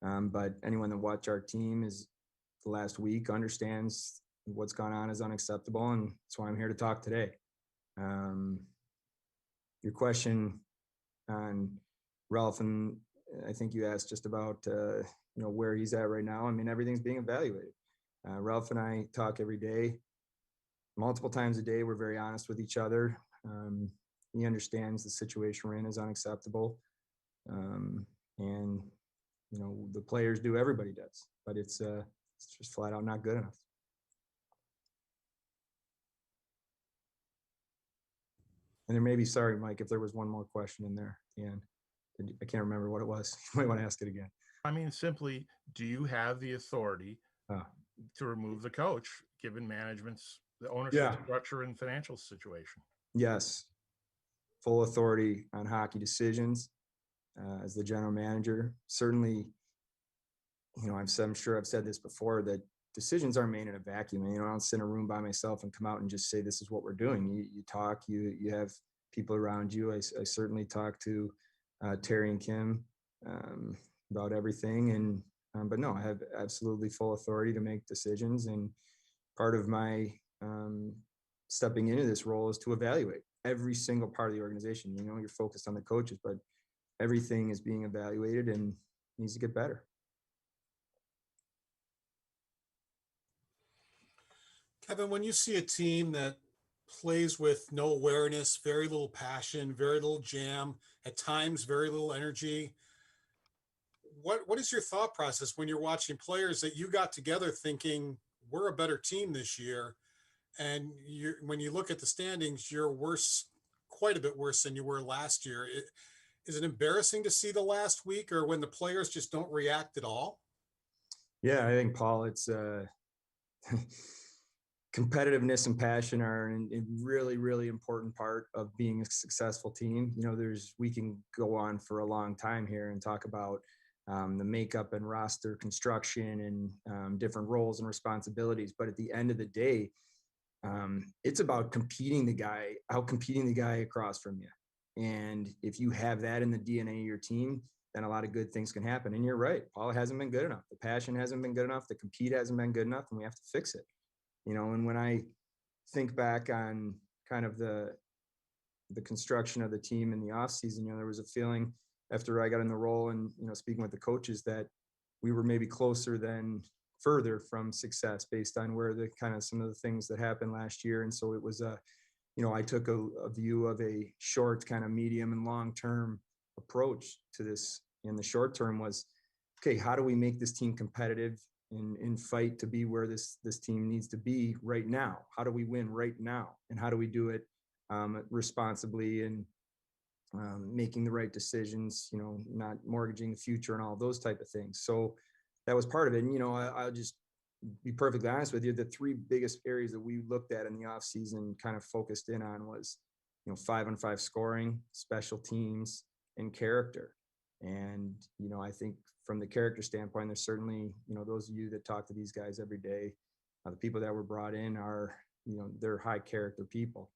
But anyone that watched our team is the last week understands what's gone on is unacceptable, and that's why I'm here to talk today. Your question on Ralph, and I think you asked just about where he's at right now. I mean, everything's being evaluated. Ralph and I talk every day, multiple times a day. We're very honest with each other. He understands the situation we're in is unacceptable, and the players do. Everybody does, but it's just flat out not good enough. And there may be, sorry, Mike, if there was one more question in there at the end. I can't remember what it was. You might want to ask it again. I mean, simply, do you have the authority to remove the coach, given management's the ownership structure and financial situation? Yes. Full authority on hockey decisions as the general manager. Certainly, I'm sure I've said this before, that decisions aren't made in a vacuum. I don't sit in a room by myself and come out and just say, this is what we're doing. You talk, you have people around you. I certainly talk to Terry and Kim about everything. But no, I have absolutely full authority to make decisions. And part of my stepping into this role is to evaluate every single part of the organization. You're focused on the coaches, but everything is being evaluated and needs to get better. Kevin, when you see a team that plays with no awareness, very little passion, very little jam, at times very little energy, what is your thought process when you're watching players that you got together thinking we're a better team this year, and when you look at the standings, you're worse, quite a bit worse than you were last year? Is it embarrassing to see the last week, or when the players just don't react at all? Yeah, I think, Paul, it's competitiveness and passion are a really, really important part of being a successful team. We can go on for a long time here and talk about the makeup and roster construction and different roles and responsibilities. But at the end of the day, it's about outcompeting the guy across from you. And if you have that in the DNA of your team, then a lot of good things can happen. And you're right, Paul, it hasn't been good enough. The passion hasn't been good enough. The compete hasn't been good enough, and we have to fix it. And when I think back on kind of the construction of the team in the off season, there was a feeling after I got in the role and, speaking with the coaches, that we were maybe closer than further from success based on where the kind of some of the things that happened last year. And so it was I took a view of a short, kind of medium and long-term approach to this. In the short term was, okay, how do we make this team competitive and fight to be where this team needs to be right now? How do we win right now? And how do we do it responsibly and making the right decisions, not mortgaging the future and all those type of things. So that was part of it. And, I'll just be perfectly honest with you. The three biggest areas that we looked at in the off season, kind of focused in on, was, 5-on-5 scoring, special teams, and character. And, I think from the character standpoint, there's certainly, those of you that talk to these guys every day, the people that were brought in are, they're high character people.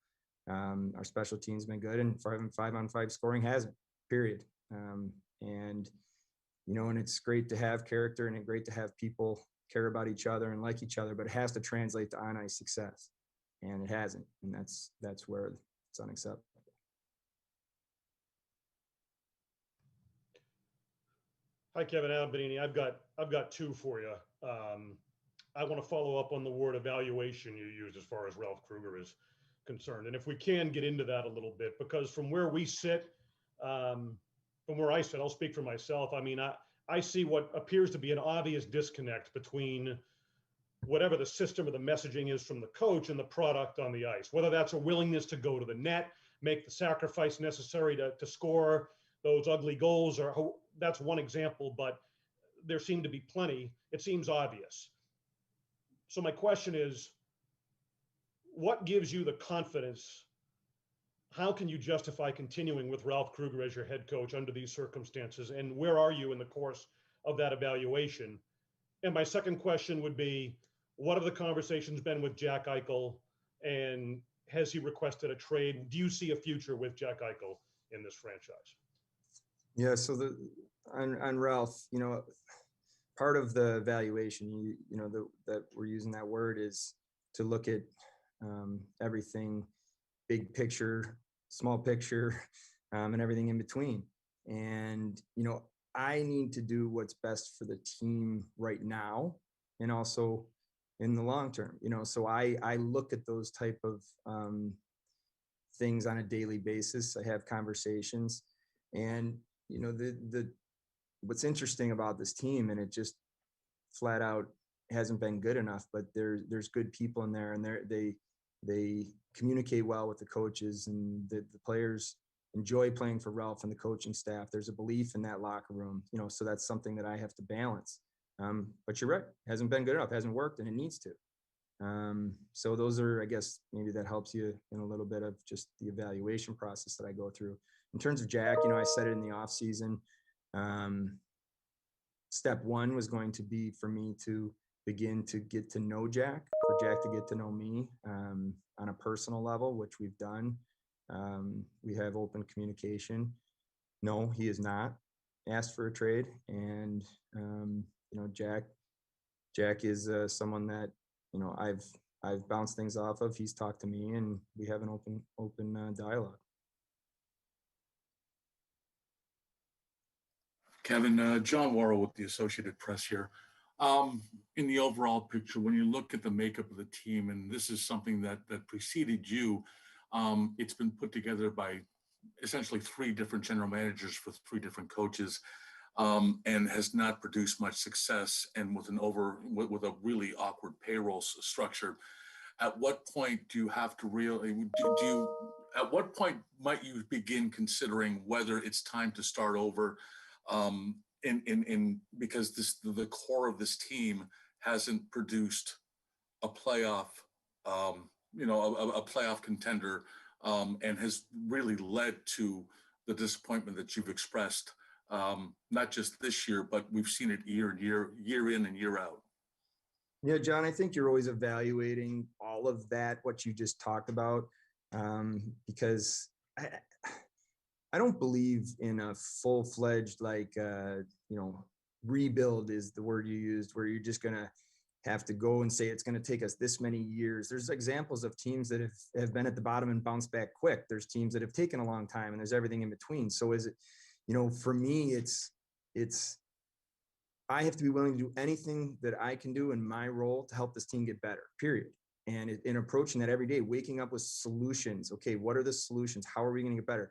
Our special teams been good, and 5-on-5 scoring hasn't, period. And it's great to have character and it's great to have people care about each other and like each other, but it has to translate to on-ice success, and it hasn't. And that's where it's unacceptable. Hi, Kevyn Adams. I've got two for you. I want to follow up on the word evaluation you used as far as Ralph Krueger is concerned. And if we can get into that a little bit, because from where we sit, from where I sit, I'll speak for myself. I mean, I see what appears to be an obvious disconnect between whatever the system or the messaging is from the coach and the product on the ice, whether that's a willingness to go to the net, make the sacrifice necessary to score those ugly goals, or that's one example, but there seem to be plenty. It seems obvious. So my question is, what gives you the confidence? How can you justify continuing with Ralph Krueger as your head coach under these circumstances? And where are you in the course of that evaluation? And my second question would be, what have the conversations been with Jack Eichel, and has he requested a trade? Do you see a future with Jack Eichel in this franchise? Yeah, so on Ralph, part of the evaluation, that we're using that word is to look at everything, big picture, small picture, and everything in between. And, I need to do what's best for the team right now and also in the long term, so I look at those type of things on a daily basis. I have conversations, and, what's interesting about this team, and it just flat out hasn't been good enough, but there's good people in there, and they communicate well with the coaches, and the players enjoy playing for Ralph and the coaching staff. There's a belief in that locker room, so that's something that I have to balance. But you're right, hasn't been good enough, hasn't worked, and it needs to. So those are, I guess, maybe that helps you in a little bit of just the evaluation process that I go through. In terms of Jack, I said it in the off season. Step one was going to be for me to begin to get to know Jack, for Jack to get to know me on a personal level, which we've done. We have open communication. No, he has not asked for a trade, and Jack is someone that I've bounced things off of. He's talked to me, and we have an open dialogue. Kevin, John Worrell with the Associated Press here. In the overall picture, when you look at the makeup of the team, and this is something that preceded you, it's been put together by essentially 3 different general managers for 3 different coaches, and has not produced much success, and with a really awkward payroll structure. At what point do you have to at what point might you begin considering whether it's time to start over? Because the core of this team hasn't produced a playoff, a playoff contender, and has really led to the disappointment that you've expressed, not just this year, but we've seen it year in and year out. Yeah, John, I think you're always evaluating all of that, what you just talked about, because I don't believe in a full-fledged, rebuild is the word you used, where you're just going to have to go and say it's going to take us this many years. There's examples of teams that have been at the bottom and bounced back quick. There's teams that have taken a long time, and there's everything in between. So is it, for me, it's I have to be willing to do anything that I can do in my role to help this team get better, period. And in approaching that every day, waking up with solutions. Okay, what are the solutions? How are we going to get better?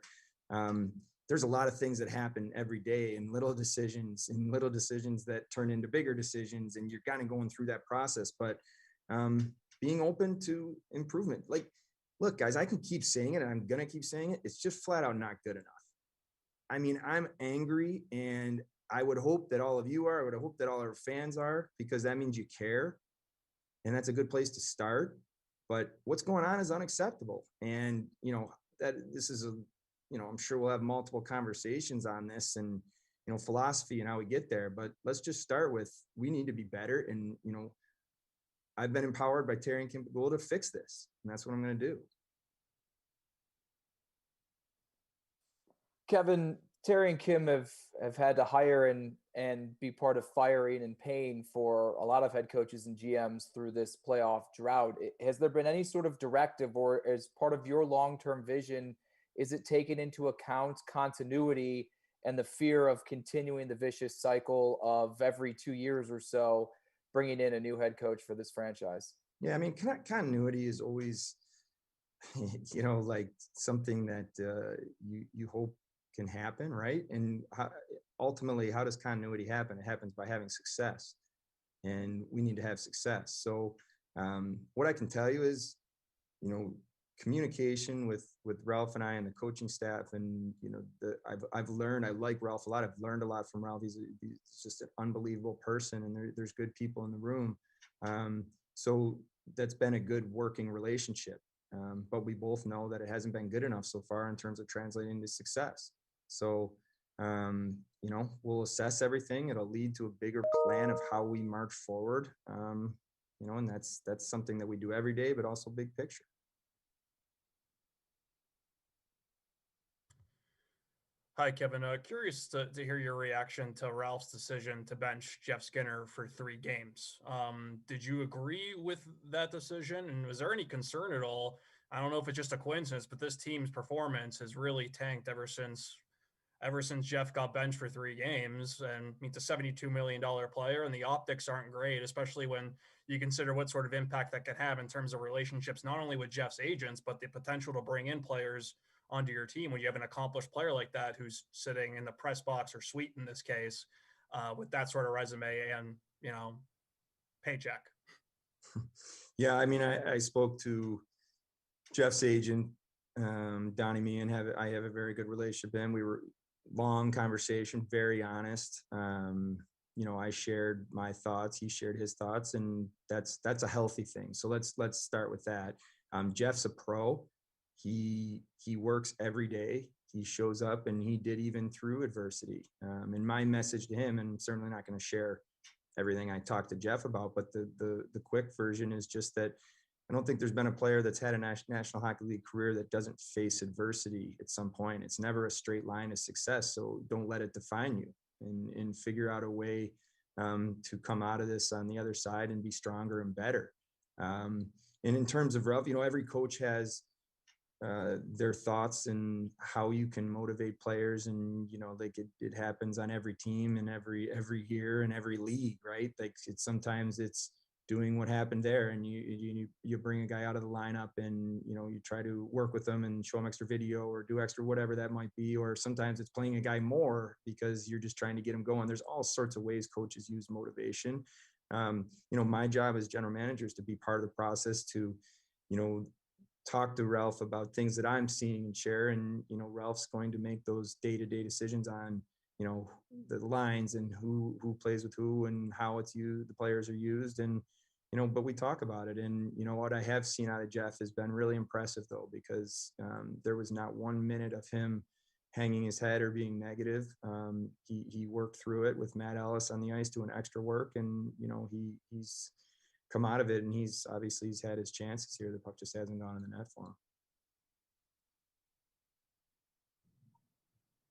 There's a lot of things that happen every day, and little decisions that turn into bigger decisions, and you're kind of going through that process. But being open to improvement. Like, look, guys, I can keep saying it, and I'm going to keep saying it. It's just flat out not good enough. I mean, I'm angry, and I would hope that all of you are. I would hope that all our fans are, because that means you care, and that's a good place to start. But what's going on is unacceptable, and that this is I'm sure we'll have multiple conversations on this and philosophy and how we get there. But let's just start with, we need to be better, and I've been empowered by Terry and Kim to fix this, and that's what I'm going to do. Kevin, Terry and Kim have had to hire and be part of firing and paying for a lot of head coaches and GMs through this playoff drought. Has there been any sort of directive, or as part of your long-term vision, is it taken into account continuity and the fear of continuing the vicious cycle of every 2 years or so bringing in a new head coach for this franchise? Yeah, I mean, continuity is always, like something that you hope can happen, right? And ultimately, how does continuity happen? It happens by having success, and we need to have success. So what I can tell you is, communication with Ralph and I and the coaching staff, and I've learned, I like Ralph a lot. I've learned a lot from Ralph. He's just an unbelievable person, and there's good people in the room. So that's been a good working relationship. But we both know that it hasn't been good enough so far in terms of translating to success. So, we'll assess everything. It'll lead to a bigger plan of how we march forward. And that's something that we do every day, but also big picture. Hi, Kevin. Curious to hear your reaction to Ralph's decision to bench Jeff Skinner for 3 games. Did you agree with that decision? And was there any concern at all? I don't know if it's just a coincidence, but this team's performance has really tanked ever since Jeff got benched for 3 games. And he's a $72 million player, and the optics aren't great, especially when you consider what sort of impact that could have in terms of relationships, not only with Jeff's agents, but the potential to bring in players onto your team when you have an accomplished player like that who's sitting in the press box or suite in this case, with that sort of resume and, paycheck. Yeah, I mean, I spoke to Jeff's agent, Donnie Meehan. I have a very good relationship with him. We were long conversation, very honest. I shared my thoughts, he shared his thoughts, and that's a healthy thing. So let's start with that. Jeff's a pro. He works every day. He shows up, and he did even through adversity. And my message to him, and I'm certainly not going to share everything I talked to Jeff about, but the quick version is just that I don't think there's been a player that's had a National Hockey League career that doesn't face adversity at some point. It's never a straight line of success. So don't let it define you, and figure out a way to come out of this on the other side and be stronger and better. And in terms of Ralph, every coach has their thoughts and how you can motivate players, and it happens on every team and every year and every league, right? Like sometimes it's doing what happened there, and you bring a guy out of the lineup, and you try to work with them and show them extra video or do extra whatever that might be, or sometimes it's playing a guy more because you're just trying to get him going. There's all sorts of ways coaches use motivation. My job as general manager is to be part of the process, to talk to Ralph about things that I'm seeing and share. And, Ralph's going to make those day-to-day decisions on, the lines and who plays with who and how the players are used. And, but we talk about it. And, what I have seen out of Jeff has been really impressive though, because there was not 1 minute of him hanging his head or being negative. He worked through it with Matt Ellis on the ice doing extra work. And, he's come out of it, and he's had his chances here. The puck just hasn't gone in the net for him.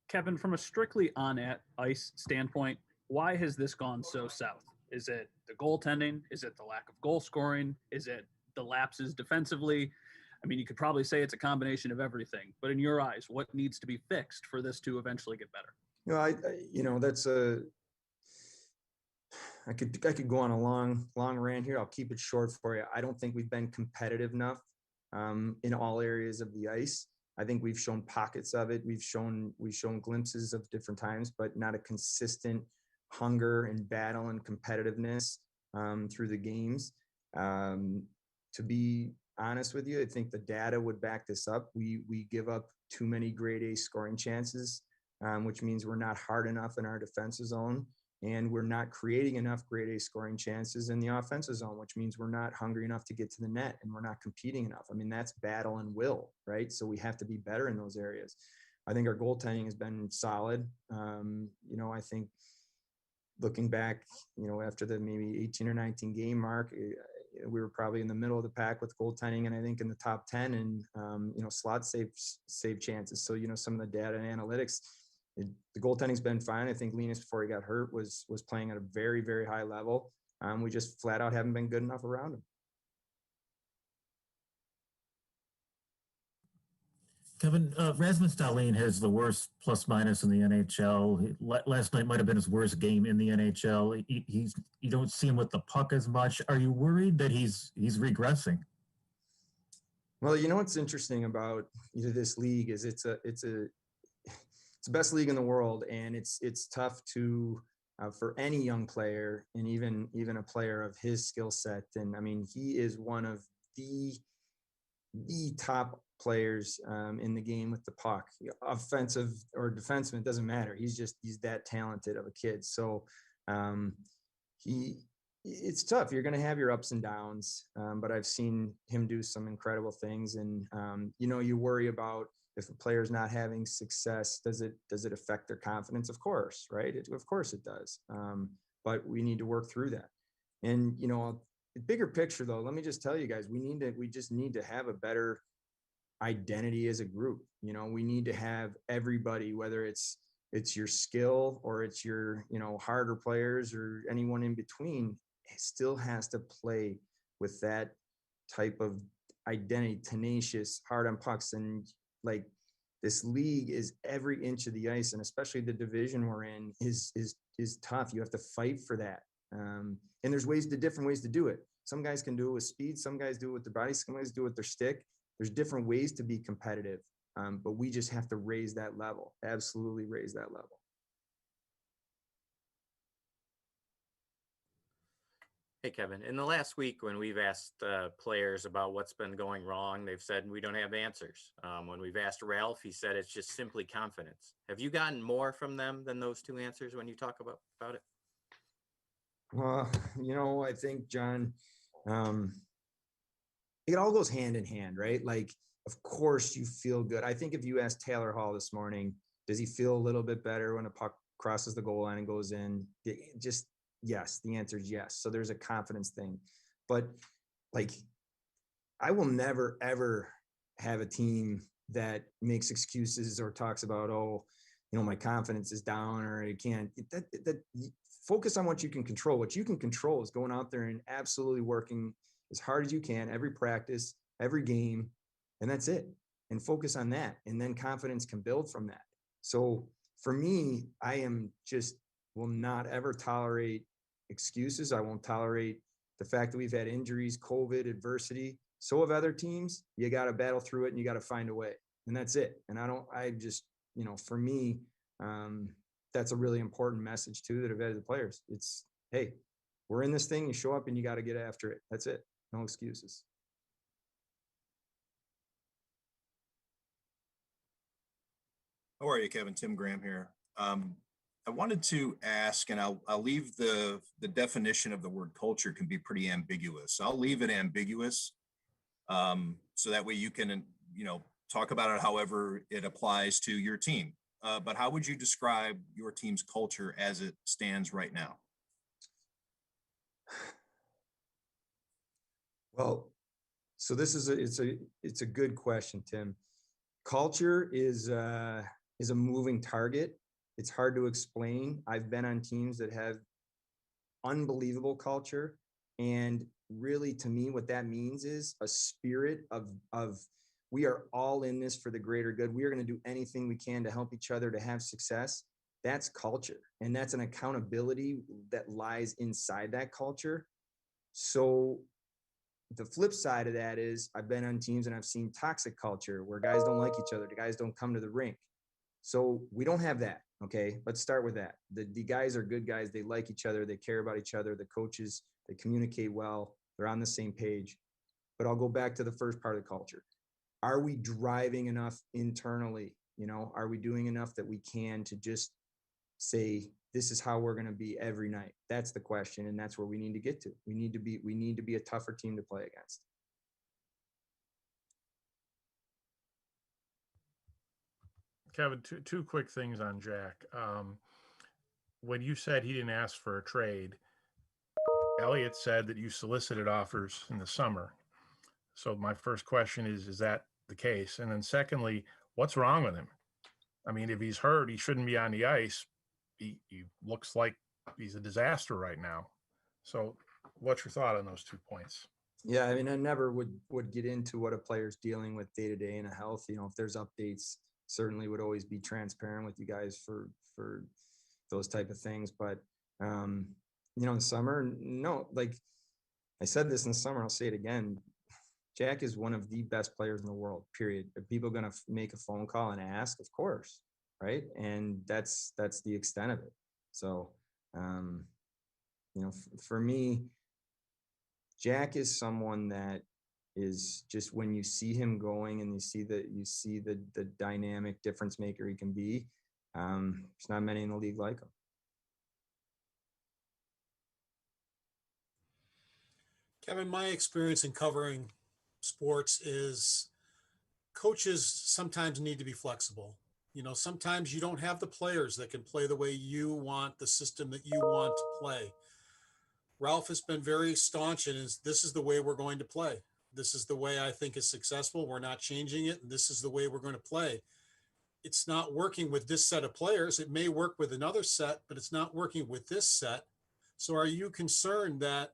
Kevin, from a strictly on ice standpoint, why has this gone so south? Is it the goaltending? Is it the lack of goal scoring? Is it the lapses defensively? I mean, you could probably say it's a combination of everything, but in your eyes, what needs to be fixed for this to eventually get better? I could go on a long rant here. I'll keep it short for you. I don't think we've been competitive enough in all areas of the ice. I think we've shown pockets of it. We've shown glimpses of different times, but not a consistent hunger and battle and competitiveness through the games. To be honest with you, I think the data would back this up. We give up too many grade A scoring chances, which means we're not hard enough in our defensive zone. And we're not creating enough grade A scoring chances in the offensive zone, which means we're not hungry enough to get to the net, and we're not competing enough. I mean, that's battle and will, right? So we have to be better in those areas. I think our goaltending has been solid. I think looking back, after the maybe 18 or 19 game mark, we were probably in the middle of the pack with goaltending, and I think in the top 10 and, slot save chances. So, some of the data and analytics, the goaltending's been fine. I think Linus, before he got hurt, was playing at a very, very high level. We just flat out haven't been good enough around him. Kevin, Rasmus Dahlin has the worst plus minus in the NHL. Last night might have been his worst game in the NHL. You don't see him with the puck as much. Are you worried that he's regressing? Well, what's interesting about this league is it's the best league in the world, and it's tough to for any young player, and even a player of his skill set. And I mean, he is one of the top players in the game with the puck, offensive or defenseman, it doesn't matter. He's that talented of a kid. So it's tough. You're going to have your ups and downs, but I've seen him do some incredible things. And you worry about, if a player's not having success, does it affect their confidence? Of course, right? Of course it does. But we need to work through that. And, the bigger picture though, let me just tell you guys, we just need to have a better identity as a group. You know, we need to have everybody, whether it's your skill or it's your, you know, harder players or anyone in between, it still has to play with that type of identity, tenacious, hard on pucks. And like, this league is every inch of the ice, and especially the division we're in is tough. You have to fight for that. And there's different ways to do it. Some guys can do it with speed. Some guys do it with their body. Some guys do it with their stick. There's different ways to be competitive. But we just have to raise that level. Absolutely raise that level. Hey, Kevin, in the last week when we've asked players about what's been going wrong, they've said we don't have answers. When we've asked Ralph, he said it's just simply confidence. Have you gotten more from them than those two answers when you talk about it? Well, you know, I think, John, it all goes hand in hand, right? Like, of course you feel good. I think if you asked Taylor Hall this morning, does he feel a little bit better when a puck crosses the goal line and goes in? Just yes, the answer is yes. So there's a confidence thing. But like, I will never, ever have a team that makes excuses or talks about, oh, you know, my confidence is down or I can't. That focus on what you can control. What you can control is going out there and absolutely working as hard as you can, every practice, every game, and that's it. And focus on that. And then confidence can build from that. So for me, I am just will not ever tolerate excuses. I won't tolerate the fact that we've had injuries, COVID, adversity. So have other teams. You got to battle through it and you got to find a way. And that's it. And you know, for me, that's a really important message too that I've had to the players. It's, hey, we're in this thing. You show up and you got to get after it. That's it. No excuses. How are you, Kevin? Tim Graham here. I wanted to ask, and I'll leave the definition of the word culture can be pretty ambiguous. I'll leave it ambiguous, so that way you can, you know, talk about it however it applies to your team. But how would you describe your team's culture as it stands right now? Well, so this is it's a good question, Tim. Culture is a moving target. It's hard to explain. I've been on teams that have unbelievable culture, and really, to me, what that means is a spirit of we are all in this for the greater good. We are going to do anything we can to help each other to have success. That's culture, and that's an accountability that lies inside that culture. So the flip side of that is I've been on teams and I've seen toxic culture where guys don't like each other. The guys don't come to the rink. So we don't have that. Okay. Let's start with that. The guys are good guys. They like each other. They care about each other. The coaches, they communicate well. They're on the same page. But I'll go back to the first part of the culture. Are we driving enough internally? You know, are we doing enough that we can to just say, this is how we're going to be every night? That's the question. And that's where we need to get to. We need to be a tougher team to play against. Kevin, two quick things on Jack. When you said he didn't ask for a trade, Elliot said that you solicited offers in the summer. So my first question is that the case? And then secondly, what's wrong with him? I mean, if he's hurt, he shouldn't be on the ice. He looks like he's a disaster right now. So what's your thought on those 2 points? Yeah, I mean, I never would get into what a player's dealing with day to day in a health. You know, if there's updates, certainly would always be transparent with you guys for those type of things. But you know, in the summer, no, like I said this in the summer, I'll say it again. Jack is one of the best players in the world, period. Are people going to make a phone call and ask? Of course. Right. And that's the extent of it. So, you know, for me, Jack is someone that is just, when you see him going and you see the dynamic difference maker he can be, there's not many in the league like him. Kevin, my experience in covering sports is coaches sometimes need to be flexible. You know, sometimes you don't have the players that can play the way you want, the system that you want to play. Ralph has been very staunch in this is the way we're going to play. this is the way I think is successful. We're not changing it. And this is the way we're going to play. It's not working with this set of players. It may work with another set, but it's not working with this set. So are you concerned that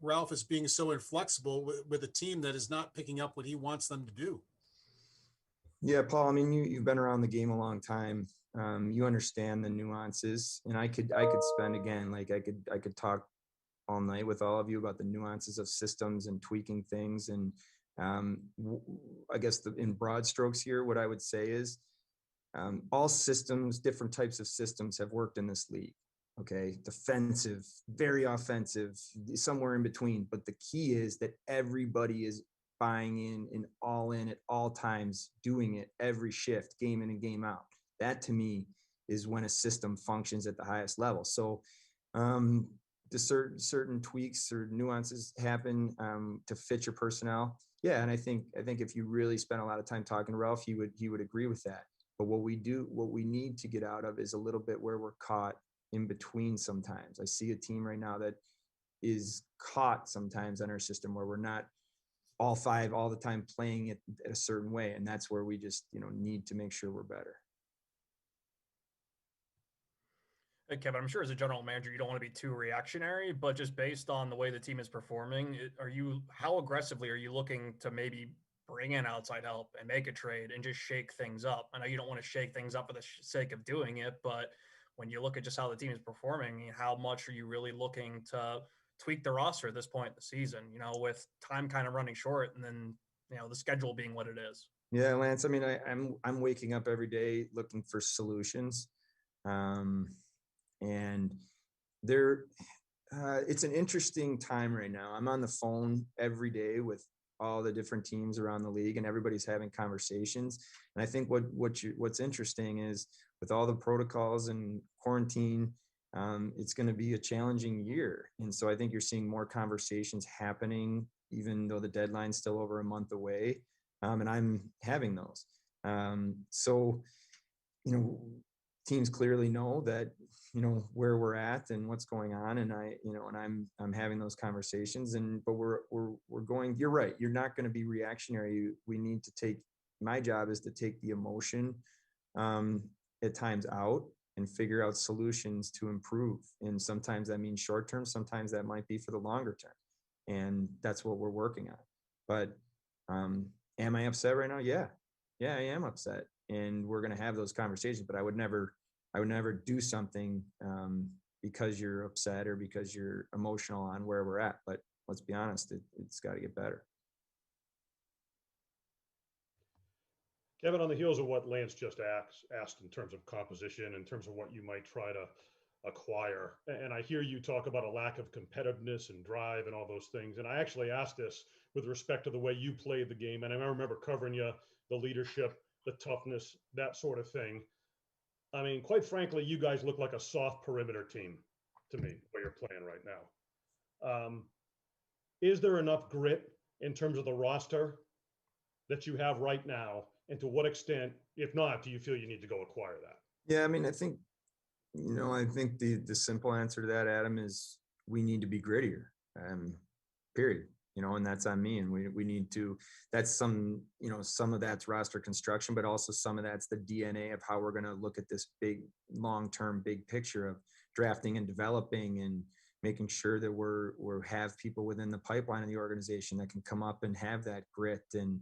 Ralph is being so inflexible with a team that is not picking up what he wants them to do? Yeah, Paul, I mean, you've been around the game a long time. You understand the nuances, and I could spend, again, like I could talk all night with all of you about the nuances of systems and tweaking things. And I guess in broad strokes here, what I would say is all systems, different types of systems have worked in this league. Okay. Defensive, very offensive, somewhere in between. But the key is that everybody is buying in and all in at all times, doing it every shift, game in and game out. That to me is when a system functions at the highest level. So the certain tweaks or nuances happen to fit your personnel. Yeah, and I think if you really spent a lot of time talking to Ralph, he would agree with that. But what we need to get out of is a little bit where we're caught in between sometimes. I see a team right now that is caught sometimes in our system where we're not all five all the time playing it a certain way. And that's where we just, need to make sure we're better. Hey, Kevin, I'm sure as a general manager, you don't want to be too reactionary, but just based on the way the team is performing, how aggressively are you looking to maybe bring in outside help and make a trade and just shake things up? I know you don't want to shake things up for the sake of doing it, but when you look at just how the team is performing, how much are you really looking to tweak the roster at this point in the season, with time kind of running short and then, the schedule being what it is? Yeah, Lance, I mean, I'm waking up every day looking for solutions. And it's an interesting time right now. I'm on the phone every day with all the different teams around the league, and everybody's having conversations. And I think what's interesting is with all the protocols and quarantine, it's going to be a challenging year. And so I think you're seeing more conversations happening, even though the deadline's still over a month away. And I'm having those. So, teams clearly know that, where we're at and what's going on. And I'm having those conversations, but we're going, you're right. You're not going to be reactionary. We need to my job is to take the emotion at times out and figure out solutions to improve. And sometimes that means short term. Sometimes that might be for the longer term. And that's what we're working on. But am I upset right now? Yeah, I am upset. And we're going to have those conversations, but I would never do something because you're upset or because you're emotional on where we're at. But let's be honest, it's got to get better. Kevin, on the heels of what Lance just asked in terms of composition, in terms of what you might try to acquire, and I hear you talk about a lack of competitiveness and drive and all those things. And I actually asked this with respect to the way you played the game. And I remember covering you, the leadership, the toughness, that sort of thing. I mean, quite frankly, you guys look like a soft perimeter team to me, where you're playing right now. Is there enough grit in terms of the roster that you have right now? And to what extent, if not, do you feel you need to go acquire that? Yeah, I mean, I think the simple answer to that, Adam, is we need to be grittier, period. And that's on me. And we need to, that's some of that's roster construction, but also some of that's the DNA of how we're going to look at this big, long-term, big picture of drafting and developing and making sure that we have people within the pipeline of the organization that can come up and have that grit. And,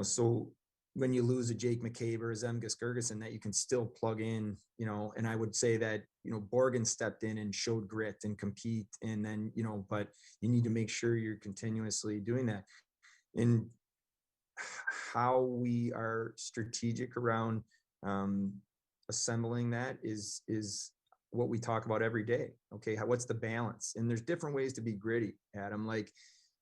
so when you lose a Jake McCabe or a Zemgus Girgensson, that you can still plug in, and I would say that, Borgen stepped in and showed grit and compete. And then, but you need to make sure you're continuously doing that. And how we are strategic around assembling that is what we talk about every day. Okay. What's the balance? And there's different ways to be gritty, Adam. Like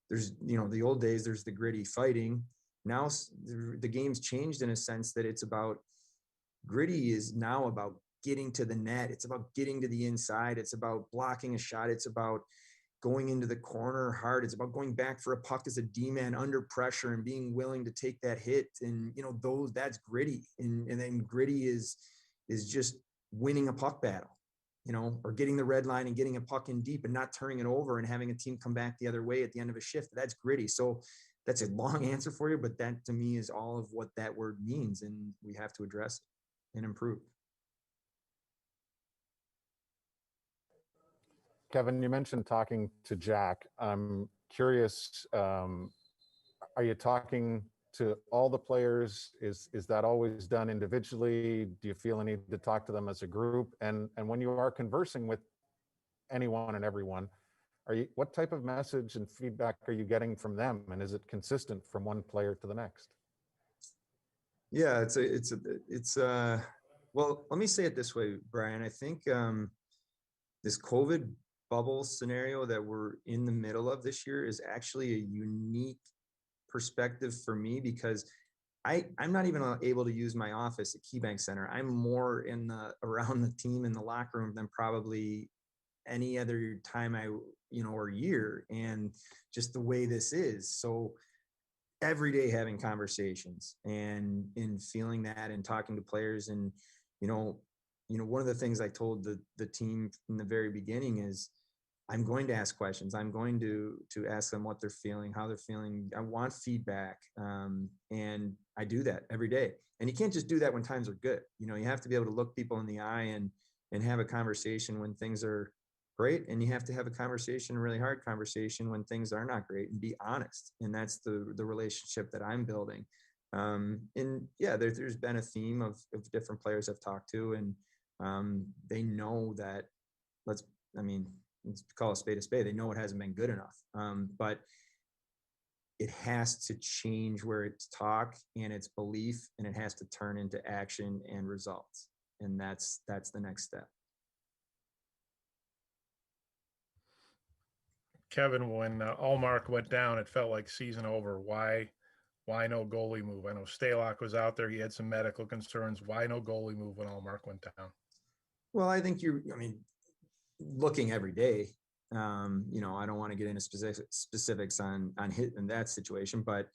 there's, the old days, there's the gritty fighting. Now the game's changed in a sense that it's about gritty is now about getting to the net. It's about getting to the inside. It's about blocking a shot. It's about going into the corner hard. It's about going back for a puck as a D-man under pressure and being willing to take that hit. And, that's gritty. And then gritty is just winning a puck battle. or getting the red line and getting a puck in deep and not turning it over and having a team come back the other way at the end of a shift. That's gritty. So that's a long answer for you, but that to me is all of what that word means, and we have to address it and improve. Kevin, you mentioned talking to Jack. I'm curious, are you talking to all the players? Is that always done individually? Do you feel a need to talk to them as a group? And when you are conversing with anyone and everyone, what type of message and feedback are you getting from them? And is it consistent from one player to the next? Yeah, well, let me say it this way, Brian. I think this COVID bubble scenario that we're in the middle of this year is actually a unique perspective for me, because I'm not even able to use my office at KeyBank Center. I'm more around the team in the locker room than probably any other time or year. And just the way this is. So every day having conversations and feeling that and talking to players. And, one of the things I told the team in the very beginning is I'm going to ask questions. I'm going to ask them what they're feeling, how they're feeling. I want feedback. And I do that every day. And you can't just do that when times are good. You have to be able to look people in the eye and have a conversation when things are great. And you have to have a conversation, a really hard conversation when things are not great, and be honest. And that's the relationship that I'm building. And yeah, there's been a theme of different players I've talked to, and they know that let's call a spade a spade. They know it hasn't been good enough. But it has to change where it's talk and it's belief, and it has to turn into action and results. And that's the next step. Kevin, when Allmark went down, it felt like season over. Why no goalie move? I know Stalock was out there. He had some medical concerns. Why no goalie move when Allmark went down? Well, I think looking every day, I don't want to get into specifics on hit in that situation, but,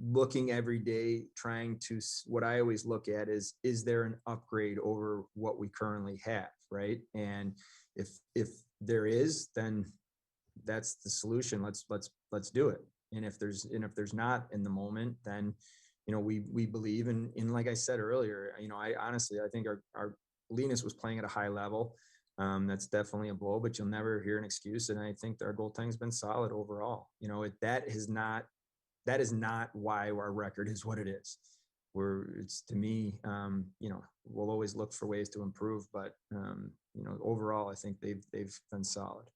looking every day, trying to, what I always look at is there an upgrade over what we currently have? Right. And if there is, then that's the solution. Let's do it. And if there's not in the moment, then, we believe in, like I said earlier, I honestly, I think our Linus was playing at a high level. That's definitely a blow, but you'll never hear an excuse. And I think our goaltending's been solid overall. That is not why our record is what it is. It's to me, we'll always look for ways to improve, but overall, I think they've been solid.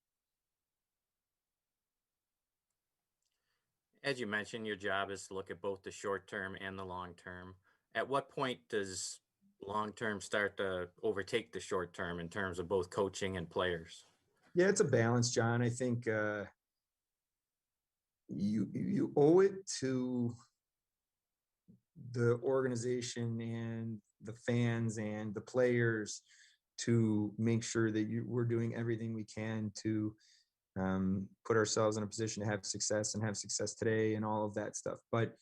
As you mentioned, your job is to look at both the short term and the long term. At what point does long term start to overtake the short term in terms of both coaching and players? Yeah, it's a balance, John. I think you owe it to the organization and the fans and the players to make sure that we're doing everything we can to put ourselves in a position to have success today and all of that stuff. But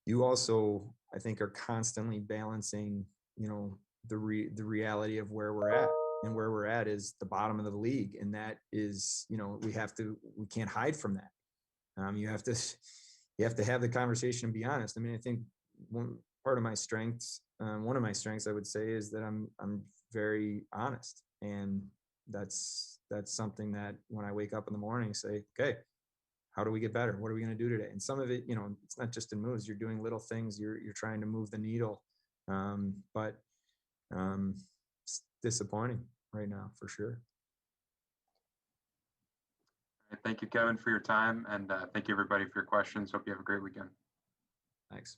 you also, I think, are constantly balancing, the reality of where we're at, and where we're at is the bottom of the league. And that is, we can't hide from that. You have to have the conversation and be honest. I think one of my strengths, I would say, is that I'm very honest, and that's something that when I wake up in the morning, say, okay, how do we get better? What are we going to do today? And some of it, it's not just in moves. You're doing little things. You're trying to move the needle. But it's disappointing right now for sure. Thank you, Kevin, for your time, and thank you everybody for your questions. Hope you have a great weekend. Thanks.